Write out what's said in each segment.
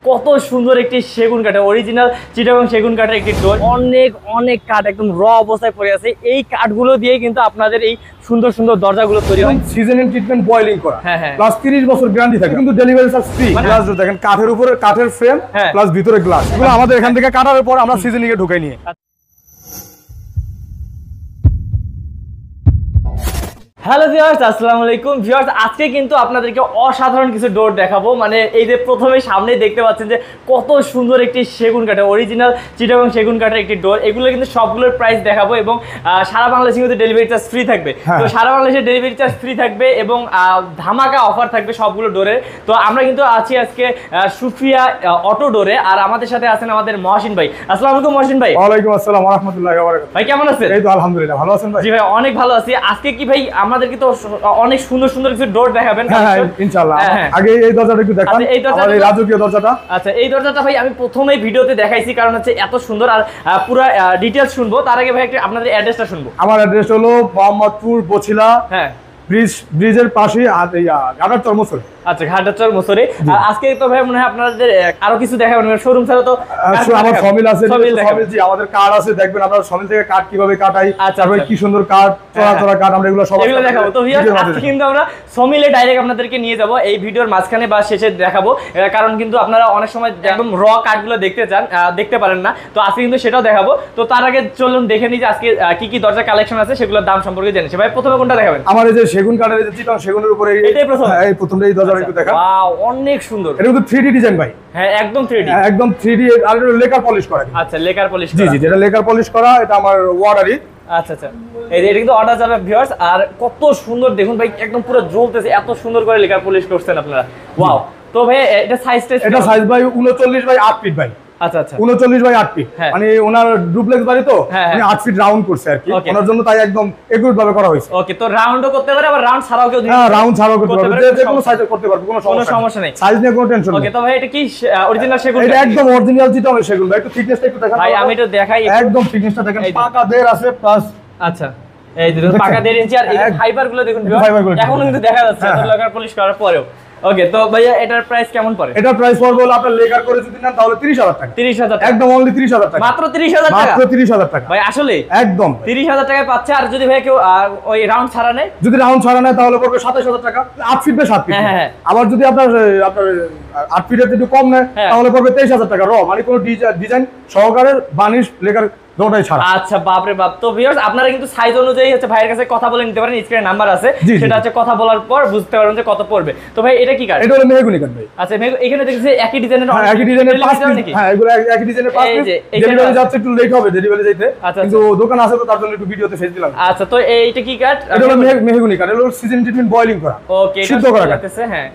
কত সুন্দর একটি সেগুন কাঠের অরিজিনাল চিটাগং সেগুন কাঠের একটি ডোর। অনেক অনেক কাঠ একদম র অবস্থায় পড়ে আছে। এই কাঠগুলো দিয়ে কিন্তু আপনাদের এই সুন্দর সুন্দর দরজাগুলো তৈরি হয়। সিজনিং ট্রিটমেন্ট বয়লিং করা, হ্যাঁ হ্যাঁ, প্লাস 30 বছর গ্যারান্টি থাকে, কিন্তু ডেলিভারি চার্জ ফ্রি। গ্লাস দেখেন কাঠের উপরে কাঠের ফ্রেম প্লাস ভিতরে গ্লাস, এগুলো আমাদের এখান থেকে কাটার পর আমরা সিজনিং এ ঢুকাই নিয়ে। হ্যালো ভিউয়ার্স, আসসালামু আলাইকুম ভিউয়ার্স। আজকে কিন্তু আপনাদেরকে অসাধারণ কিছু ডোর দেখাবো। মানে এই যে প্রথমে সামনেই দেখতে পাচ্ছেন যে কত সুন্দর একটি সেগুন কাঠের অরিজিনাল চিটাগং সেগুন কাঠের একটি ডোর। এগুলো কিন্তু সবগুলোর প্রাইস দেখাবো এবং সারা বাংলাদেশে কিন্তু ডেলিভারি চার্জ ফ্রি থাকবে। তো সারা বাংলাদেশে ডেলিভারি চার্জ ফ্রি থাকবে এবং ধামাকা অফার থাকবে সবগুলো ডোরে। তো আমরা কিন্তু আছি আজকে সুফিয়া অটো ডোরে, আর আমাদের সাথে আছেন আমাদের মহসিন ভাই। আসসালামু আলাইকুম মহসিন ভাই। ওয়ালাইকুম আসসালাম ওয়া রাহমাতুল্লাহি ওয়া বারাকাতুহু। ভাই কেমন আছেন? এই তো আলহামদুলিল্লাহ, ভালো আছেন ভাই? জি ভাই, অনেক ভালো আছি। আজকে কি ভাই আমাদেরকে তো অনেক সুন্দর সুন্দর কিছু ডোর দেখাবেন? হ্যাঁ ইনশাআল্লাহ। আগে এই দরজাটা একটু দেখান। এই দরজাটা, এই রাজকীয় দরজাটা। আচ্ছা, এই দরজাটা ভাই আমি প্রথমেই ভিডিওতে দেখাইছি, কারণ হচ্ছে এত সুন্দর। আর পুরো ডিটেইলস শুনবো, তার আগে ভাই একটু আপনাদের অ্যাড্রেসটা শুনবো। আমার অ্যাড্রেস হলো মোহাম্মদপুর বছিলা, হ্যাঁ ব্রিজের পাশে ঘাটারচর মুসরি। আচ্ছা, ঘাটারচর মুসরি। আর আজকে তো ভাই মনে হয় আপনাদের আরো কিছু দেখাবেন, শোরুম ছাড়া তো আমার সমিল আছে, জি আমাদের কার্ড আছে, দেখবেন আমরা সমিল থেকে কার্ড কিভাবে কাটাই। আচ্ছা ভাই, কি সুন্দর কার্ড, চড়া কার্ড, আমরা এগুলো সব দেখাবো। তো ভিউয়ার্স, আজকে কিন্তু আমরা সমিলে ডাইরেক্ট আপনাদেরকে নিয়ে যাব এই ভিডিওর মাঝখানে বা শেষে দেখাবো, কারণ কিন্তু আপনারা অনেক সময় একদম র কার্ডগুলো দেখতে চান, দেখতে পারেন না। তো আজকে কিন্তু সেটাও দেখাবো। তো তার আগে চলুন দেখে নিই যে আজকে কি কি দরজা কালেকশন আছে, সেগুলোর দাম সম্পর্কে জেনেছি। ভাই প্রথমে কোনটা দেখাবেন? আমার এই যে সেগুন কাঠের, এই যে চিটাগং সেগুনের উপরে এটাই প্রথম। এই প্রথমটা এই দরজাটা একটু দেখান। ওয়াও, অনেক সুন্দর। এটা কিন্তু 3D ডিজাইন ভাই। হ্যাঁ একদম 3D, একদম 3D। আর এটা লেকার পলিশ করা। আচ্ছা, লেকার পলিশ। জি জি, এটা লেকার পলিশ করা, এটা আমার ওয়াটারি। আচ্ছা আচ্ছা, এটা কিন্তু অর্ডার যাবে ভিউয়ার্স। আর কত সুন্দর দেখুন ভাই, একদম পুরো জ্বলতেছে, এত সুন্দর করে লেকার পলিশ করছেন আপনারা। ওয়াও। তো ভাই এটা সাইজটা, এটা সাইজ ভাই 39 বাই 8 ফিট ভাই। আচ্ছা আচ্ছা, 39 বাই 8 ফিট। মানে ওনার ডুপ্লেক্স বাড়ি তো, উনি 8 ফিট রাউন্ড করছে আর কি, ওনার জন্য তাই একদম একুরেট ভাবে করা হয়েছে। ওকে, তো রাউন্ডও করতে পারে, আবার রাউন্ড ছাড়াও কেউ হ্যাঁ রাউন্ড ছাড়াও করতে পারবে, যে কোনো সাইজে করতে পারবে, কোনো সমস্যা নেই, সাইজ নিয়ে কোনো টেনশন নেই। ওকে, তো ভাই এটা কি অরিজিনাল সেগুন? এটা একদম অরিজিনাল চিটাগং সেগুন ভাই। একটু থিকনেসটা একটু দেখান ভাই, আমি একটু দেখাই। একদম থিকনেসটা দেখেন, পাকা দের আছে প্লাস। আচ্ছা, এই যে পাকা 1.5 ইঞ্চি। আর এই ফাইবার গুলো দেখুন, এখনো কিন্তু দেখা যাচ্ছে লেকার পলিশ করার পরেও। ওকে, তো ভাইয়া এটার প্রাইস কেমন পড়ে? এটার প্রাইস পড়বে হলো আপনার লেকার করে যদি নেন তাহলে 30,000 টাকা। 30,000 টাকা, একদম অনলি 30,000 টাকা, মাত্র 30,000 টাকা, মাত্র 30,000 টাকা ভাই। আসলে একদম 30,000 টাকায় পাচ্ছে। আর যদি ভাই কেউ ওই রাউন্ড ছাড়া নেয়, যদি রাউন্ড ছাড়া নেয় তাহলে পড়বে 27,000 টাকা। 8 ফিট বাই 7 ফিট। হ্যাঁ, আবার যদি আপনার 8 ফিটের একটু কম নেয় তাহলে পড়বে 23,000 টাকা র, মানে কোনো ডিজাইন সহকারে বানিশ লেকার দোটাই ছাড়া। আচ্ছা, বাপরে বাপ। তো ভিউয়ার্স, আপনারা কিন্তু সাইজ অনুযায়ী হচ্ছে ভাইয়ের কাছে কথা বলে নিতে পারেন। স্ক্রিনে নাম্বার আছে, সেটা হচ্ছে কথা বলার পর বুঝতে পারবেন যে কত পড়বে। তো ভাই এটা কি কাঠ? এটা হলো মেহগনি কাঠ ভাই। আচ্ছা, এখানে দেখছি একই ডিজাইনের, একই ডিজাইনের 5 পিস। হ্যাঁ এগুলো একই ডিজাইনের 5 পিস। ডেলিভারি যাচ্ছে একটু লেট হবে ডেলিভারি যাইতে, কিন্তু দোকান আছে তো তার জন্য একটু ভিডিওতে ফেস দিলাম। আচ্ছা, তো এইটা কি কাঠ? এটা হলো মেহগনি কাঠ। এটা হলো সিজন ট্রিটমেন্ট বয়লিং করা। ওকে, সিদ্ধ করা কাঠ। হ্যাঁ,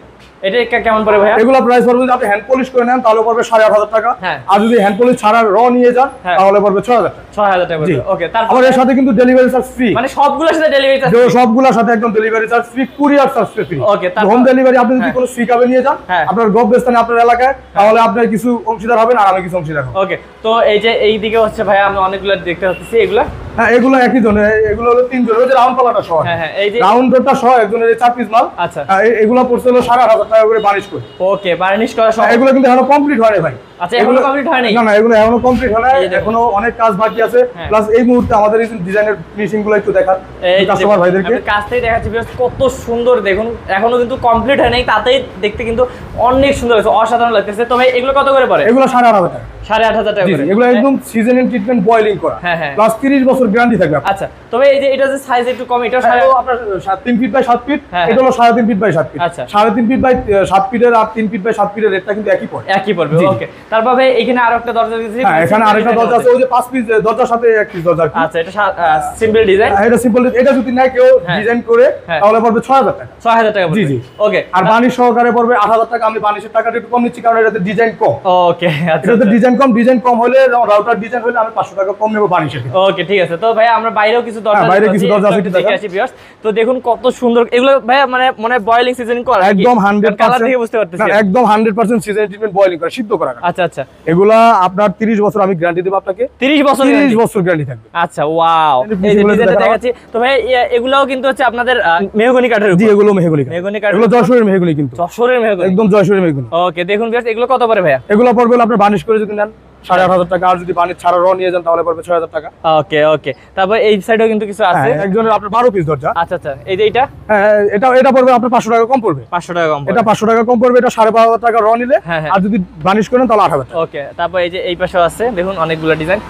এটা কেমন পড়ে ভাইয়া? এগুলো প্রাইস পড়বে যদি আপনি হ্যান্ড পলিশ করে নেন তাহলে পড়বে 8,500 টাকা। আর যদি হ্যান্ড পলিশ ছাড়া র নিয়ে যান তাহলে পড়বে 6,000 টাকা। 6,000 টাকা। ওকে, তারপর এর সাথে কিন্তু ডেলিভারি চার্জ ফ্রি। মানে সবগুলোর সাথে ডেলিভারি চার্জ, সবগুলোর সাথে একদম delivery charge free, courier charge free. Okay, home delivery আপনি যদি কোনো সিকাবে নিয়ে যান আপনার গন্তব্যস্থানে আপনার এলাকায়, তাহলে আপনার কিছু অংশীদার হবেন আর আমি কিছু অংশীদার হব। ওকে, তো এই যে এই দিকে হচ্ছে ভাই আমি অনেকগুলো দেখতে পাচ্ছি। এগুলা হ্যাঁ এগুলো একই জনের, এগুলো হলো 3 জনের, ওই যে রাউন্ড পালাটা সহ। হ্যাঁ, এই যে রাউন্ড ডোরটা সহ একজনের 4 পিস মাল। আচ্ছা, এগুলো পড়ছে হলো 8,500 টাকা করে বানিশ করে। ওকে, বার্নিশ করা সব। এগুলো কিন্তু এখনো কমপ্লিট হয়নি ভাই। আচ্ছা, এগুলো কমপ্লিট হয়নি? না না, এগুলো এখনো কমপ্লিট হয় না, এখনো অনেক কাজ বাকি আছে। প্লাস এই মুহূর্তে আমাদের এই ডিজাইনের ফিনিশিং গুলো একটু দেখান কাস্টমার ভাইদেরকে। আমি কাছ থেকে দেখাচ্ছি, কত সুন্দর দেখুন, এখনো কিন্তু কমপ্লিট হয় নাই, তাতেই দেখতে কিন্তু অনেক সুন্দর লাগছে, অসাধারণ লাগতেছে। তো ভাই এগুলো কত করে পড়ে? এগুলো 8,500 টাকা। 8,500 টাকা করে। এগুলো একদম সিজনিং ট্রিটমেন্ট বয়লিং করা, প্লাস 30 বছর গ্যারান্টি থাকবে। আচ্ছা, তবে এই যে এটা যে সাইজ একটু কম, এটা আপনার 3 ফিট বাই 7 ফিট, এটা হলো 3.5 ফিট বাই 7 ফিট। আচ্ছা, 3.5 ফিট বাই 7 ফিটের আর 3 ফিট বাই 7 ফিটের রেটটা কিন্তু একই পড়বে। ওকে, তারপর ভাই এখানে আরেকটা দরজা দিয়েছি। হ্যাঁ, এখানে আরেকটা দরজা আছে, ওই যে 5 পিস দরজার সাথে এক পিস দরজা। আচ্ছা, এটা সিম্পল ডিজাইন। এটা সিম্পল, এটা যদি না কেউ ডিজাইন করে তাহলে পড়বে 6,000 টাকা। 6,000 টাকা। জি জি, ওকে। আর বানিশ সহকারে পড়বে 8,000 টাকা। আমি বানিশের টাকাটা একটু কম নিচ্ছি কারণ এটাতে ডিজাইন কম। ওকে, আচ্ছা, এটাতে ডিজাইন ডিজাইন কম হলে রাউটার ডিজাইন হলে আমি 500 টাকা কম নেব বানিশের। ওকে ঠিক আছে। তো ভাই আমরা বাইরেও কিছু দরজা বাইরে কিছু দরজা আছে দেখে আসি ভিউয়ার্স। তো দেখুন কত সুন্দর এগুলো ভাই, মানে মনে বয়েলিং সিজনিং করা একদম 100% কালার দেখে বুঝতে পারতেছি একদম 100% সিজনিং ট্রিটমেন্ট বয়েলিং করা, সিদ্ধ করা। আচ্ছা আচ্ছা, এগুলা আপনার 30 বছর আমি গ্যারান্টি দেব আপনাকে। 30 বছর 30 বছর গ্যারান্টি থাকবে। আচ্ছা ওয়াও, এই যে ডিজাইনটা দেখাচ্ছি। তো ভাই এগুলাও কিন্তু হচ্ছে আপনাদের মেহগনি কাঠের উপর। জি এগুলো মেহগনি কাঠ, এগুলো যশোরের মেহগনি, কিন্তু যশোরের মেহগনি, একদম যশোরের মেহগনি। ওকে দেখুন ভিউয়ার্স এগুলো কত পড়ে ভাইয়া? এগুলো পড়বে আপনার বানিশ করে যদি নেন 8,500 টাকা, আর যদি বানিশ ছাড়া র নিয়ে যান তাহলে পড়বে 6,000 টাকা। ওকে ওকে, তারপর এই সাইডেও কিন্তু কিছু আছে। একজনের আপনার 12 পিস দরজা। আচ্ছা আচ্ছা, এই যে হ্যাঁ এটা পড়বে আপনার 500 টাকা কম পড়বে। 500 টাকা কম, এটা 500 টাকা কম পড়বে। এটা 5,500 টাকা র নিলে, হ্যাঁ, আর যদি বানিশ করেন তাহলে 8,000 টাকা। ওকে, তারপর এই যে এই পাশেও আছে দেখুন অনেকগুলো ডিজাইন।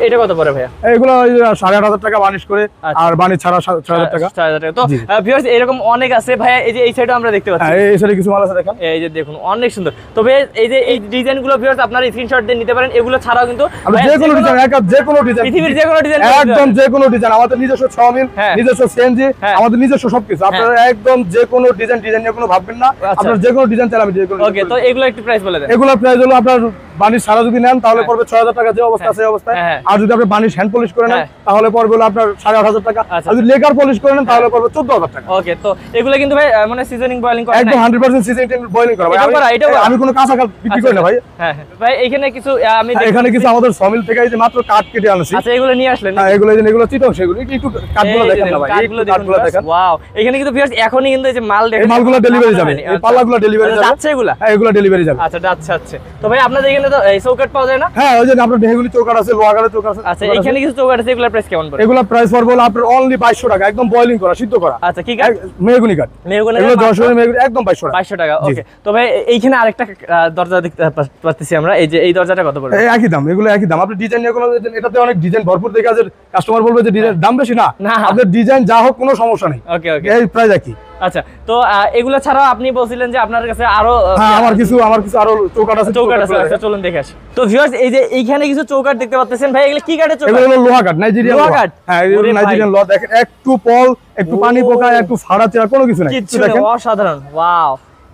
এটা কত পড়ে ভাইয়া? এগুলো 8,500 টাকা বানিশ করে, আর বানিশ ছাড়া 6,000 টাকা। 6,000 টাকা। তো ভিউয়ার্স এরকম অনেক আছে ভাইয়া। এই যে এই সাইডেও আমরা দেখতে পাচ্ছি, এই সাইডে কিছু মাল আছে দেখেন। এই যে দেখুন অনেক সুন্দর। তবে এই যে এই ডিজাইনগুলো ভিউয়ার্স আপনারা স্ক্রিনশট দিয়ে নিতে পারেন। এগুলো ছাড়াও কিন্তু যে কোনো ডিজাইন, যে কোনো ডিজাইন, পৃথিবীর যে কোনো ডিজাইন, একদম যে কোনো ডিজাইন, আমাদের নিজস্ব সমিল, নিজস্ব সিএনজি, আমাদের নিজস্ব সবকিছু। আপনারা একদম যে কোনো ডিজাইন নিয়ে কোনো ভাববেন না। আপনারা যে কোনো ডিজাইন চাইলে আমি যে কোনো। ওকে, তো এগুলো একটু প্রাইস বলে দেন। এগুলোর প্রাইস হলো আপনার বানিশ ছাড়া যদি নেন তাহলে পড়বে 6,000 টাকা, যে অবস্থা আছে অবস্থায়। আর যদি আপনি বানিশ হ্যান্ড পলিশ করে নেন তাহলে পড়বে হলো আপনার 8,500 টাকা। আর যদি লেকার পলিশ করে নেন তাহলে পড়বে 14,000 টাকা। ওকে, তো এগুলো কিন্তু ভাই মানে সিজনিং বয়েলিং করা, একদম 100% সিজনিং বয়েলিং করা ভাই। আমি কোনো কাঁচা কাঠ বিক্রি করি না ভাই। হ্যাঁ ভাই, এখানে কিছু আমি এখানে কিছু আমাদের সমিল থেকে এই যে মাত্র কাঠ কেটে আনছি। আচ্ছা, এগুলো নিয়ে আসলেন? হ্যাঁ, এগুলো চিটং সেগুলো। একটু কাঠগুলো দেখেন না ভাই, কাঠগুলো দেখেন। ওয়াও, এখানে কিন্তু ভিউয়ার্স এখনই কিন্তু এই যে মাল দেখেন, এই মালগুলো ডেলিভারি যাবে, এই পাল্লাগুলো ডেলিভারি যাবে। আচ্ছা এগুলা? হ্যাঁ, এগুলো ডেলিভারি যাবে। আচ্ছা আচ্ছা। তো ভাই আপনাদের এখানে তো এই চৌকাঠ পাওয়া যায় না? হ্যাঁ, ওই যে আপনার মেহগনি চৌকাঠ আছে, লোহাগাড়ের চৌকাঠ আছে। আচ্ছা, এখানে কিছু চৌকাঠ আছে, এগুলোর প্রাইস কেমন পড়ে? এগুলোর প্রাইস পড়বে হলো আপনার অনলি 2200 টাকা, একদম বয়েলিং করা, সিদ্ধ করা। আচ্ছা, কি কাঠ? মেহগনি কাঠ। এগুলো 10 মেহগনি, একদম 2200 টাকা। ওকে, তো ভাই এইখানে আরেকটা দরজা দেখতে পাচ্ছি আমরা। এই যে এই দরজাটা কত পড়বে? একই দাম, এগুলো একই দাম। আপনি ডিজাইন নিয়ে কোনো, এটাতে অনেক ডিজাইন ভরপুর দেখে আছে, কাস্টমার বলবে যে ডিজাইন দাম বেশি না, আপনার ডিজাইন যা হোক কোনো সমস্যা নেই। ওকে ওকে, এই প্রাইস একই। আচ্ছা, তো এগুলো ছাড়াও আপনি বলছিলেন যে আপনার কাছে আরো আমার কিছু আরো চৌকাঠ আছে। আচ্ছা, চলুন দেখে আসি। তো ভিউয়ার্স এই যে এইখানে কিছু চৌকাঠ দেখতে পাচ্ছেন ভাই, এগুলো কি কাঠের চৌকাঠ? এগুলো হলো লোহা কাঠ, নাইজেরিয়ান লোহা কাঠ। হ্যাঁ, এগুলো নাইজেরিয়ান লোহা। দেখেন একটু পল, একটু পানি পোকা, একটু ফাড়া চেরা কোনো কিছু নাই। দেখেন অসাধারণ, ওয়াও।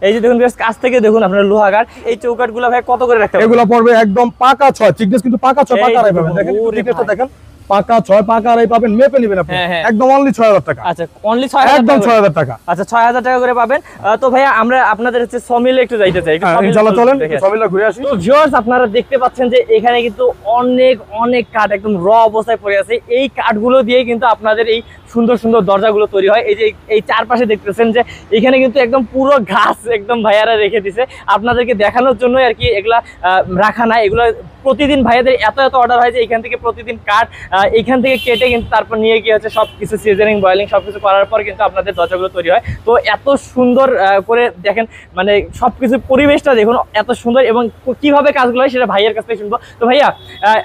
এই যে দেখুন ভিউয়ার্স কাছ থেকে দেখুন আপনার লোহা কাঠ। এই চৌকাঠগুলো ভাই কত করে রাখতে হবে? এগুলো পড়বে একদম পাকা 6, থিকনেস কিন্তু পাকা 6, পাকা আড়াই পাবেন। দেখেন থিকনেসটা দেখেন, পাকা 6, পাকা আড়াই পাবেন, মেপে নেবেন আপনি। একদম অনলি 6,000 টাকা। আচ্ছা, অনলি 6,000, একদম 6,000 টাকা। আচ্ছা, 6,000 টাকা করে পাবেন। তো ভাইয়া আমরা আপনাদের হচ্ছে সমিলে একটু যাইতে চাই, ইনশাআল্লাহ চলেন সমিলে ঘুরে আসি। তো ভিউয়ার্স আপনারা দেখতে পাচ্ছেন যে এখানে কিন্তু অনেক কাঠ একদম র অবস্থায় পড়ে আছে। এই কাঠগুলো দিয়ে কিন্তু আপনাদের এই সুন্দর সুন্দর দরজাগুলো তৈরি হয়। এই যে এই চারপাশে দেখতেছেন যে এখানে কিন্তু একদম পুরো ঘাস একদম ভাইয়ারা রেখে দিছে আপনাদেরকে দেখানোর জন্য আর কি। এগুলা রাখা না, এগুলো প্রতিদিন ভাইয়াদের এত অর্ডার হয় যে এখান থেকে প্রতিদিন কাঠ এখান থেকে কেটে কিন্তু তারপর নিয়ে গিয়ে হচ্ছে সবকিছু সিজনিং বয়েলিং সবকিছু করার পর কিন্তু আপনাদের দরজাগুলো তৈরি হয়। তো এত সুন্দর করে দেখেন, মানে সবকিছু পরিবেশটা দেখুন এত সুন্দর, এবং কিভাবে কাজগুলো হয় সেটা ভাইয়ের কাছ থেকে শুনবো। তো ভাইয়া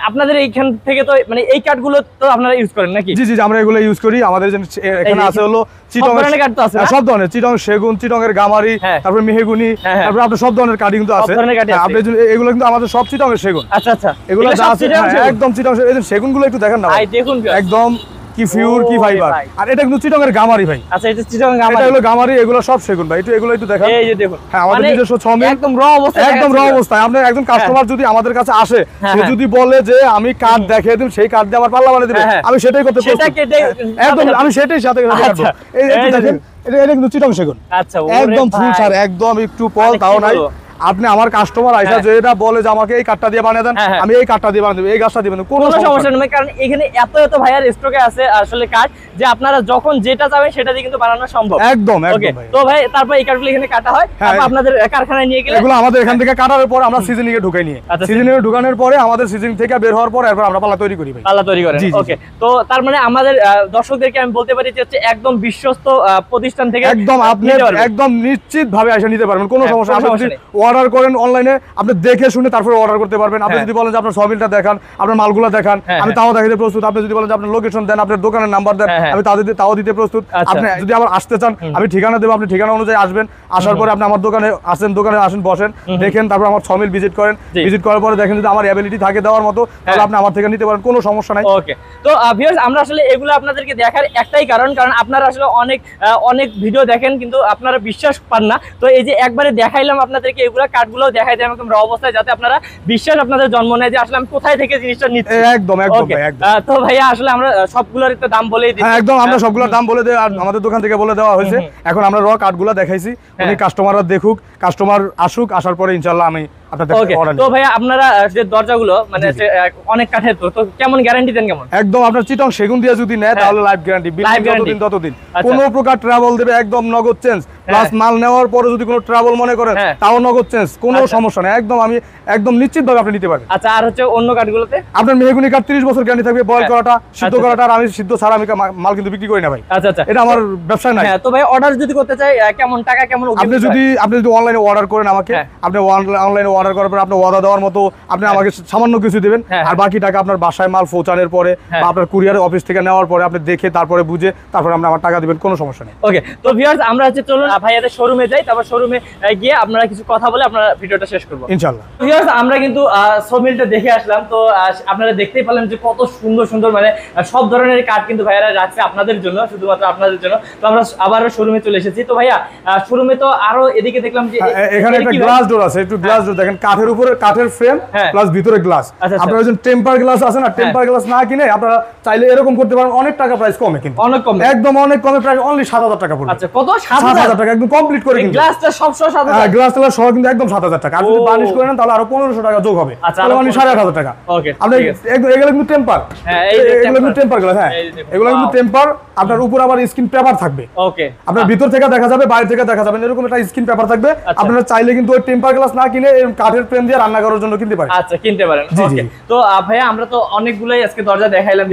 আপনাদের এইখান থেকে তো মানে এই কাঠগুলো তো আপনারা ইউজ করেন নাকি? জি জি, আমরা এগুলো ইউজ করি। আমাদের এখানে আছে হলো চিটং এর কাঠ তো আছে, সব ধরনের চিটং সেগুন, চিটং এর গামারি, তারপর মেহগুনি, তারপর আপনার সব ধরনের কাঠ কিন্তু আছে। আপনি এগুলো কিন্তু আমাদের সব চিটং এর সেগুন। আচ্ছা আচ্ছা, এগুলো যা আছে একদম চিটং। এই সেগুনগুলো একটু দেখেন না ভাই, দেখুন একদম কি ফিউর কি ফাইবার। আর এটা কিন্তু চিটং এর গামারি ভাই। আচ্ছা, এটা চিটং গামারি, এটা হলো গামারি, এগুলো সব সেগুন ভাই। এগুলো একটু দেখেন, এই যে দেখুন। হ্যাঁ, আমাদের নিজস্ব ছমি, একদম র অবস্থায়, একদম র অবস্থায়। আপনি একজন কাস্টমার যদি আমাদের কাছে আসে, সে যদি বলে যে আমি কাঠ দেখিয়ে দিন, সেই কাঠ দিয়ে আমার পাল্লা বানিয়ে দিবেন, আমি সেটাই করতে প্রস্তুত। একদম আমি সেটাই সাথে কাটবো। এই দেখেন, এটা কিন্তু চিটং সেগুন। আচ্ছা, একদম ফুল সার, একদম একটু পল তাও নাই। আপনি আমার কাস্টমার আইসা যেটা বলে যে আমাকে এই কাঠটা দিয়ে বানিয়ে দেন, আমি এই কাঠটা দিয়ে বানিয়ে দেব, এই গাছটা দিবেন, কোনো সমস্যা নেই। কারণ এখানে এত ভাইয়ার স্টকে আছে আসলে কাঠ, যে আপনারা যখন যেটা চাবেন সেটা দিয়ে কিন্তু বানানো সম্ভব। একদম ওকে, তো ভাই তারপর এই কাঠগুলো এখানে কাটা হয়, তারপর আপনাদের কারখানায় নিয়ে গেলে এগুলো আমাদের এখান থেকে কাটার পর আমরা সিজনিং এ ঢুকাই নিয়ে, সিজনিং এ ঢুকানোর পরে আমাদের সিজনিং থেকে বের হওয়ার পর এরপর আমরা পাল্লা তৈরি করি ভাই। পাল্লা তৈরি করেন, ওকে। তো তার মানে আমাদের দর্শকদেরকে আমি বলতে পারি যে হচ্ছে একদম বিশ্বস্ত প্রতিষ্ঠান থেকে একদম আপনি একদম নিশ্চিত ভাবে এসে নিতে পারবেন, কোনো সমস্যা নেই। অর্ডার করেন অনলাইনে, আপনি দেখে শুনে তারপরে অর্ডার করতে পারবেন। আপনি যদি বলেন যে আপনার সবিলটা দেখান, আপনার মালগুলো দেখান, আমি তাও দেখাতে প্রস্তুত। আপনি যদি বলেন যে আপনার লোকেশন দেন, আপনার দোকানের নাম্বার দেন, আমি তাও দিতে প্রস্তুত। আপনি যদি আবার আসতে চান, আমি ঠিকানা দেবো, আপনি ঠিকানা অনুযায়ী আসবেন। আসার পরে আপনি আমার দোকানে আসেন, বসেন, দেখেন, তারপর আমার সমিল ভিজিট করেন। ভিজিট করার পরে দেখেন যদি আমার অ্যাবিলিটি থাকে দেওয়ার মতো, তাহলে আপনি আমার থেকে নিতে পারেন, কোনো সমস্যা নাই। ওকে, তো ভিউয়ার্স আমরা আসলে এগুলো আপনাদেরকে দেখার একটাই কারণ আপনারা আসলে অনেক ভিডিও দেখেন কিন্তু আপনারা বিশ্বাস পান না। তো এই যে একবারে দেখাইলাম আপনাদেরকে মালগুলো কাঠগুলো দেখাই দিলাম একদম র অবস্থায়, যাতে আপনারা বিশ্বাস আপনাদের জন্ম নেয় যে আসলে আমি কোথায় থেকে জিনিসটা নিচ্ছি। একদম একদম Okay, একদম। তো ভাইয়া আসলে আমরা সবগুলোর একটু দাম বলেই দিই। হ্যাঁ একদম, আমরা সবগুলোর দাম বলে দেই, আর আমাদের দোকান থেকে বলে দেওয়া হয়েছে। এখন আমরা র কাঠগুলো দেখাইছি, উনি কাস্টমাররা দেখুক, কাস্টমার আসুক, আসার পরে ইনশাআল্লাহ আমি আপনাদের ওকে, অর্ডার তো ভাইয়া আপনারা যে দরজাগুলো মানে যে, অনেক কাঠের, তো কেমন গ্যারান্টি দেন কেমন? একদম আপনার চিটং সেগুন দিয়ে যদি নেয় তাহলে লাইফ গ্যারান্টি, বিল্ডিং যতদিন ততদিন, কোনো প্রকার ট্রাবল দেবে একদম নগদ চেঞ্জ, প্লাস মাল নেওয়ার পরে যদি কোনো ট্রাবল মনে করেন তাও নগদ চেঞ্জ, কোনো সমস্যা নেই, একদম আমি একদম নিশ্চিতভাবে আপনি নিতে পারবেন। আচ্ছা, আর হচ্ছে অন্য কাঠগুলোতে আপনার মেহগুনি কাঠ 30 বছর গ্যারান্টি থাকবে, বয়েল করাটা, সিদ্ধ করাটা, আর আমি সিদ্ধ ছাড়া আমি মাল কিন্তু বিক্রি করি না ভাই। আচ্ছা আচ্ছা, এটা আমার ব্যবসা নাই। হ্যাঁ, তো ভাই অর্ডার যদি করতে চাই কেমন টাকা কেমন আপনি যদি অনলাইনে অর্ডার করেন আমাকে, আপনি অনলাইনে অর্ডার করার পর আপনি ওয়াদা দেওয়ার মতো আপনি আমাকে সামান্য কিছু দিবেন, আর বাকি টাকা আপনার বাসায় মাল পৌঁছানোর পরে বা আপনার কুরিয়ার অফিস থেকে নেওয়ার পরে আপনি দেখে তারপরে বুঝে তারপরে আপনি আমার টাকা দিবেন, কোনো সমস্যা নেই। ওকে, তো ভিউয়ার্স আমরা হচ্ছে চলুন ভাইয়াদের শোরুমে যাই, তারপর শোরুমে গিয়ে আপনারা কিছু কথা বলে আপনারা ভিডিওটা শেষ করব ইনশাআল্লাহ। ভিউয়ার্স আমরা কিন্তু সোমিলটা দেখে আসলাম, তো আপনারা দেখতেই পেলেন যে কত সুন্দর সুন্দর মানে সব ধরনের কাঠ কিন্তু ভাইয়ারা রাখছে আপনাদের জন্য, শুধুমাত্র আপনাদের জন্য। তো আমরা আবারও শোরুমে চলে এসেছি। তো ভাইয়া শোরুমে তো আরো এদিকে দেখলাম যে এখানে একটা গ্লাস ডোর আছে, একটু গ্লাস ডোর দেখেন, কাঠের উপরে কাঠের ফ্রেম প্লাস ভিতরে গ্লাস। আপনারা ওই যে টেম্পার গ্লাস আছে না, টেম্পার গ্লাস না কিনে আপনারা চাইলে এরকম করতে পারেন, অনেক টাকা প্রাইস কমে, কিন্তু অনেক কম, একদম অনেক কমে, প্রাইস অনলি 7,000 টাকা পড়বে। আচ্ছা, কত? 7,000 টাকা একদম কমপ্লিট করে, কিন্তু গ্লাসটা সব সহ 7,000? হ্যাঁ, গ্লাস টালা সহ কিন্তু একদম 7,000 টাকা। আর যদি বার্নিশ করে নেন তাহলে আরো 1,500 টাকা যোগ হবে, তাহলে মানে 8,500 টাকা। ওকে, আপনি এগুলো কিন্তু টেম্পার, হ্যাঁ এগুলো কিন্তু টেম্পার গ্লাস, হ্যাঁ এগুলো কিন্তু টেম্পার। আপনার উপর আবার স্ক্রিন পেপার থাকবে, ওকে, আপনার ভিতর থেকে দেখা যাবে, বাইরে থেকে দেখা যাবে, এরকম একটা স্ক্রিন পেপার থাকবে। আপনারা চাইলে কিন্তু ওই টেম্পার গ্লাস না কিনে এরকম কাঠের ফ্রেম দিয়ে রান্না করার জন্য কিনতে পারেন। আচ্ছা, কিনতে পারেন। ওকে, তো ভাইয়া আমরা তো অনেকগুলোই আজকে দরজা দেখাইলাম,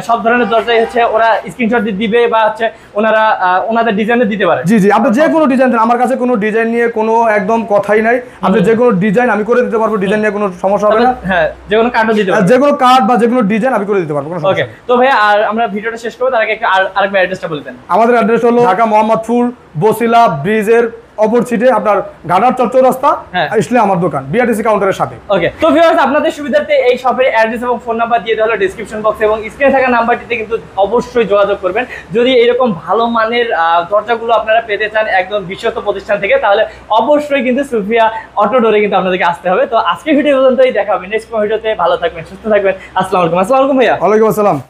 সব ধরনের দরজাই হচ্ছে ওরা স্ক্রিনশট দিবে বা হচ্ছে ওনারা ওনাদের ডিজাইনে দিতে পারে। জি জি, আপনি যে কোনো ডিজাইন দেন, আমার কাছে কোনো ডিজাইন নিয়ে কোনো একদম কথাই নাই, আপনি যে কোনো ডিজাইন আমি করে দিতে পারবো, ডিজাইন নিয়ে কোনো সমস্যা হবে না। হ্যাঁ, যে কোনো কাঠও দিতে পারবো, যে কোনো কাঠ বা যে কোনো ডিজাইন আমি করে দিতে পারবো, কোনো সমস্যা নেই। ওকে, তো ভাইয়া আর আমরা ভিডিওটা শেষ করব তার আগে একটু আরেকবার অ্যাড্রেসটা বলে দেন। আমাদের অ্যাড্রেস হলো ঢাকা মোহাম্মদপুর বসিলা ব্রিজের অপোজিটে, আপনার ঘাটার চত্বর রাস্তা, আসলে আমার দোকান বিআরটিসি কাউন্টারের সাথে। ওকে, তো ভিউয়ার্স আপনাদের সুবিধার্থে এই শপের অ্যাড্রেস এবং ফোন নাম্বার দিয়ে দেওয়া হলো ডেসক্রিপশন বক্সে, এবং স্ক্রিনে থাকা নাম্বারটিতে কিন্তু অবশ্যই যোগাযোগ করবেন যদি এরকম ভালো মানের দরজাগুলো আপনারা পেতে চান একদম বিশ্বস্ত প্রতিষ্ঠান থেকে, তাহলে অবশ্যই কিন্তু সুফিয়া অটো ডোরে কিন্তু আপনাদেরকে আসতে হবে। তো আজকে ভিডিও পর্যন্তই, দেখা হবে নেক্সট ভিডিওতে। ভালো থাকবেন, সুস্থ থাকবেন, আসসালামু আলাইকুম। আসসালামু আলাইকুম ভাইয়া। ওয়ালাইকুম আসসালাম।